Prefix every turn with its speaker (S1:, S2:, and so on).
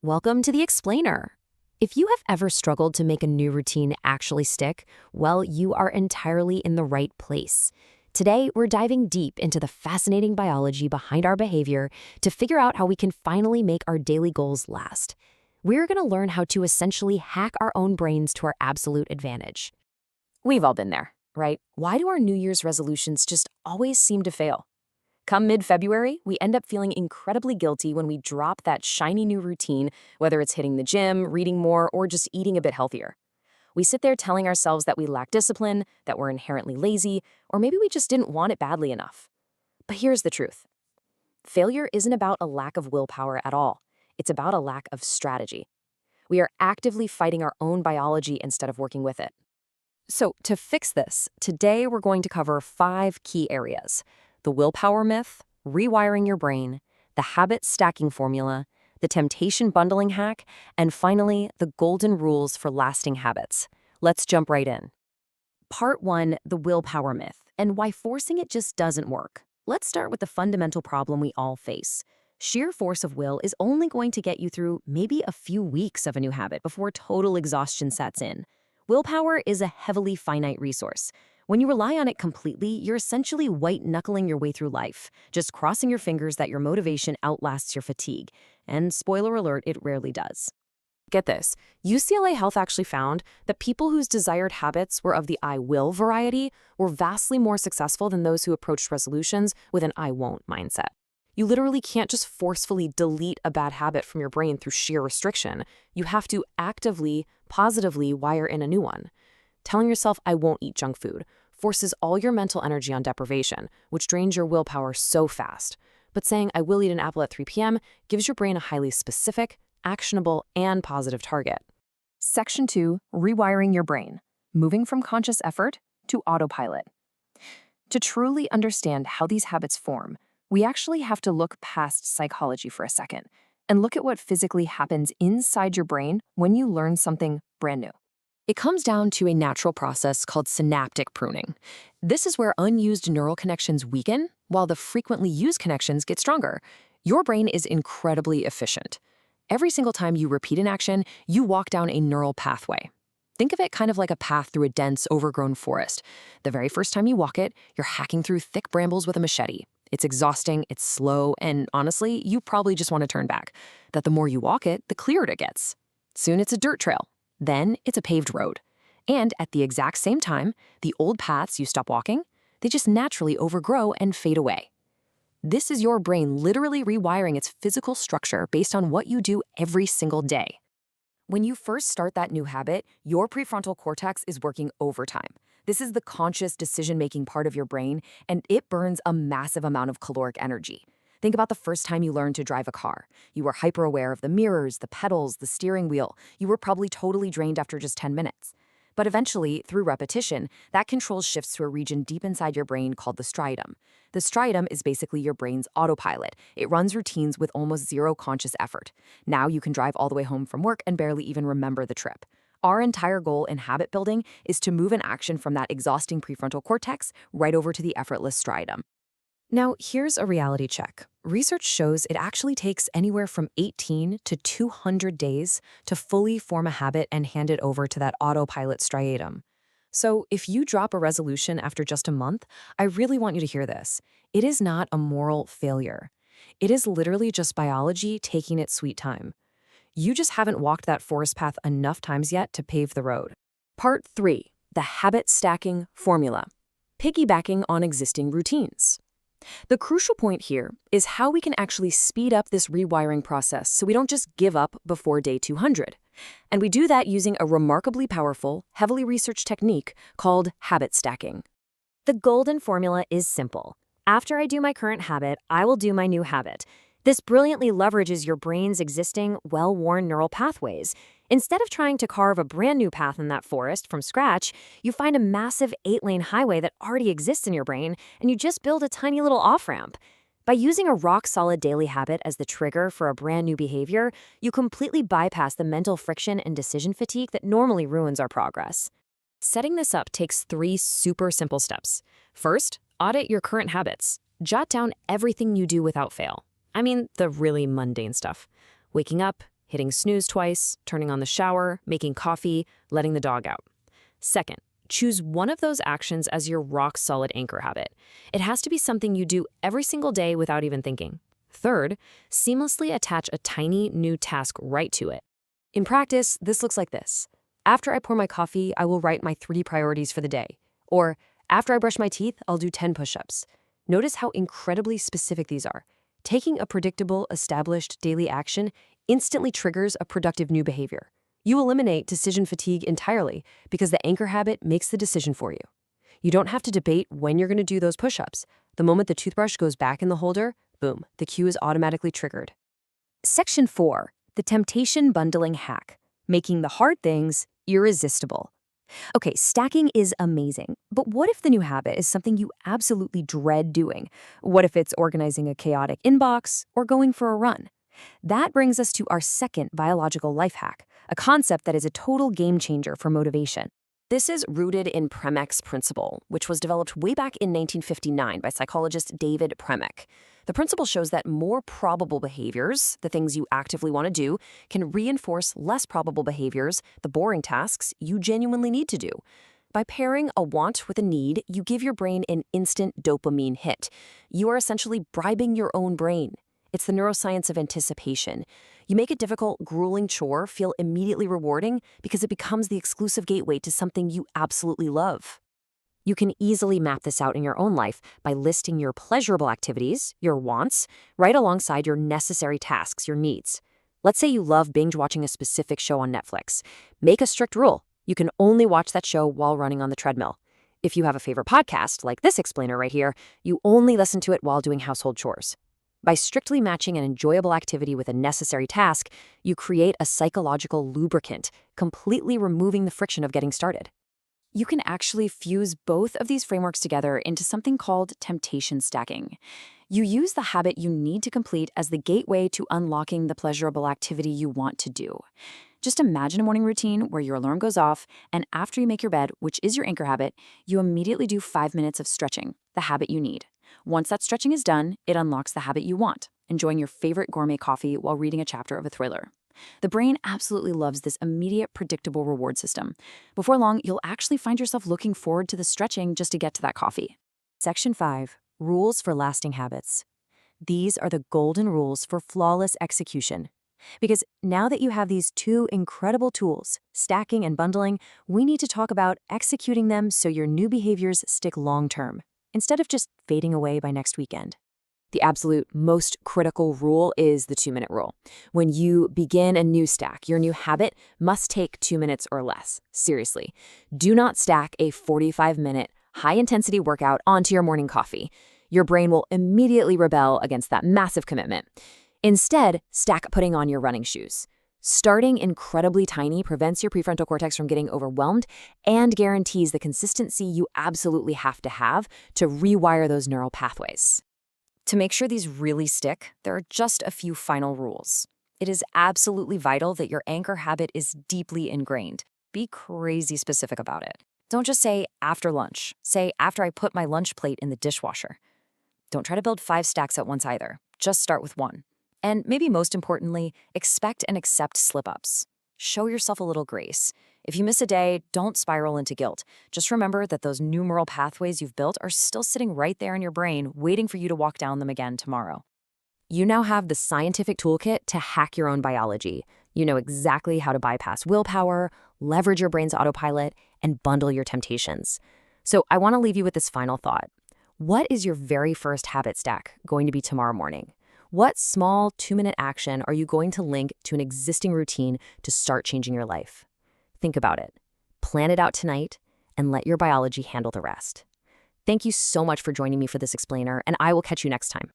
S1: Welcome to the Explainer. If you have ever struggled to make a new routine actually stick, well, you are entirely in the right place. Today, we're diving deep into the fascinating biology behind our behavior to figure out how we can finally make our daily goals last. We're going to learn how to essentially hack our own brains to our absolute advantage. We've all been there, right? Why do our New Year's resolutions just always seem to fail? Come mid-February, we end up feeling incredibly guilty when we drop that shiny new routine, whether it's hitting the gym, reading more, or just eating a bit healthier. We sit there telling ourselves that we lack discipline, that we're inherently lazy, or maybe we just didn't want it badly enough. But here's the truth. Failure isn't about a lack of willpower at all. It's about a lack of strategy. We are actively fighting our own biology instead of working with it. So to fix this, today we're going to cover 5 key areas: the willpower myth, rewiring your brain, the habit stacking formula, the temptation bundling hack, and finally, the golden rules for lasting habits. Let's jump right in. Part 1, the willpower myth, and why forcing it just doesn't work. Let's start with the fundamental problem we all face. Sheer force of will is only going to get you through maybe a few weeks of a new habit before total exhaustion sets in. Willpower is a heavily finite resource. When you rely on it completely, you're essentially white-knuckling your way through life, just crossing your fingers that your motivation outlasts your fatigue. And spoiler alert, it rarely does. Get this, UCLA Health actually found that people whose desired habits were of the I will variety were vastly more successful than those who approached resolutions with an I won't mindset. You literally can't just forcefully delete a bad habit from your brain through sheer restriction. You have to actively, positively wire in a new one. Telling yourself, I won't eat junk food, forces all your mental energy on deprivation, which drains your willpower so fast. But saying, I will eat an apple at 3 p.m. gives your brain a highly specific, actionable, and positive target. Section 2, rewiring your brain, moving from conscious effort to autopilot. To truly understand how these habits form, we actually have to look past psychology for a second and look at what physically happens inside your brain when you learn something brand new. It comes down to a natural process called synaptic pruning. This is where unused neural connections weaken while the frequently used connections get stronger. Your brain is incredibly efficient. Every single time you repeat an action, you walk down a neural pathway. Think of it kind of like a path through a dense, overgrown forest. The very first time you walk it, you're hacking through thick brambles with a machete. It's exhausting, it's slow, and honestly, you probably just want to turn back. That the more you walk it, the clearer it gets. Soon it's a dirt trail. Then it's a paved road. And at the exact same time, the old paths you stop walking, they just naturally overgrow and fade away. This is your brain literally rewiring its physical structure based on what you do every single day. When you first start that new habit, your prefrontal cortex is working overtime. This is the conscious decision-making part of your brain, and it burns a massive amount of caloric energy. Think about the first time you learned to drive a car. You were hyper-aware of the mirrors, the pedals, the steering wheel. You were probably totally drained after just 10 minutes. But eventually, through repetition, that control shifts to a region deep inside your brain called the striatum. The striatum is basically your brain's autopilot. It runs routines with almost zero conscious effort. Now you can drive all the way home from work and barely even remember the trip. Our entire goal in habit building is to move an action from that exhausting prefrontal cortex right over to the effortless striatum. Now, here's a reality check. Research shows it actually takes anywhere from 18 to 200 days to fully form a habit and hand it over to that autopilot striatum. So if you drop a resolution after just a month, I really want you to hear this. It is not a moral failure. It is literally just biology taking its sweet time. You just haven't walked that forest path enough times yet to pave the road. Part 3, the habit stacking formula, piggybacking on existing routines. The crucial point here is how we can actually speed up this rewiring process so we don't just give up before day 200. And we do that using a remarkably powerful, heavily researched technique called habit stacking. The golden formula is simple. After I do my current habit, I will do my new habit. This brilliantly leverages your brain's existing, well-worn neural pathways. Instead of trying to carve a brand new path in that forest from scratch, you find a massive 8-lane highway that already exists in your brain, and you just build a tiny little off-ramp. By using a rock-solid daily habit as the trigger for a brand new behavior, you completely bypass the mental friction and decision fatigue that normally ruins our progress. Setting this up takes 3 super simple steps. First, audit your current habits. Jot down everything you do without fail. I mean, the really mundane stuff. Waking up, hitting snooze twice, turning on the shower, making coffee, letting the dog out. Second, choose one of those actions as your rock-solid anchor habit. It has to be something you do every single day without even thinking. Third, seamlessly attach a tiny new task right to it. In practice, this looks like this. After I pour my coffee, I will write my 3 priorities for the day. Or, after I brush my teeth, I'll do 10 push-ups. Notice how incredibly specific these are. Taking a predictable, established daily action instantly triggers a productive new behavior. You eliminate decision fatigue entirely because the anchor habit makes the decision for you. You don't have to debate when you're going to do those push-ups. The moment the toothbrush goes back in the holder, boom, the cue is automatically triggered. Section 4, the temptation bundling hack, making the hard things irresistible. Okay, stacking is amazing, but what if the new habit is something you absolutely dread doing? What if it's organizing a chaotic inbox or going for a run? That brings us to our second biological life hack, a concept that is a total game changer for motivation. This is rooted in Premek's principle, which was developed way back in 1959 by psychologist David Premek. The principle shows that more probable behaviors, the things you actively want to do, can reinforce less probable behaviors, the boring tasks you genuinely need to do. By pairing a want with a need, you give your brain an instant dopamine hit. You are essentially bribing your own brain. It's the neuroscience of anticipation. You make a difficult, grueling chore feel immediately rewarding because it becomes the exclusive gateway to something you absolutely love. You can easily map this out in your own life by listing your pleasurable activities, your wants, right alongside your necessary tasks, your needs. Let's say you love binge watching a specific show on Netflix. Make a strict rule. You can only watch that show while running on the treadmill. If you have a favorite podcast, like this explainer right here, you only listen to it while doing household chores. By strictly matching an enjoyable activity with a necessary task, you create a psychological lubricant, completely removing the friction of getting started. You can actually fuse both of these frameworks together into something called temptation stacking. You use the habit you need to complete as the gateway to unlocking the pleasurable activity you want to do. Just imagine a morning routine where your alarm goes off, and after you make your bed, which is your anchor habit, you immediately do 5 minutes of stretching, the habit you need. Once that stretching is done, it unlocks the habit you want, enjoying your favorite gourmet coffee while reading a chapter of a thriller. The brain absolutely loves this immediate, predictable reward system. Before long, you'll actually find yourself looking forward to the stretching just to get to that coffee. Section 5, rules for lasting habits. These are the golden rules for flawless execution. Because now that you have these 2 incredible tools, stacking and bundling, we need to talk about executing them so your new behaviors stick long-term, instead of just fading away by next weekend. The absolute most critical rule is the 2-minute rule. When you begin a new stack, your new habit must take 2 minutes or less. Seriously, do not stack a 45-minute high-intensity workout onto your morning coffee. Your brain will immediately rebel against that massive commitment. Instead, stack putting on your running shoes. Starting incredibly tiny prevents your prefrontal cortex from getting overwhelmed and guarantees the consistency you absolutely have to rewire those neural pathways. To make sure these really stick, there are just a few final rules. It is absolutely vital that your anchor habit is deeply ingrained. Be crazy specific about it. Don't just say after lunch. Say after I put my lunch plate in the dishwasher. Don't try to build 5 stacks at once either. Just start with 1. And maybe most importantly, expect and accept slip-ups. Show yourself a little grace. If you miss a day, don't spiral into guilt. Just remember that those new neural pathways you've built are still sitting right there in your brain, waiting for you to walk down them again tomorrow. You now have the scientific toolkit to hack your own biology. You know exactly how to bypass willpower, leverage your brain's autopilot, and bundle your temptations. So I want to leave you with this final thought. What is your very first habit stack going to be tomorrow morning? What small 2-minute action are you going to link to an existing routine to start changing your life? Think about it. Plan it out tonight and let your biology handle the rest. Thank you so much for joining me for this explainer, and I will catch you next time.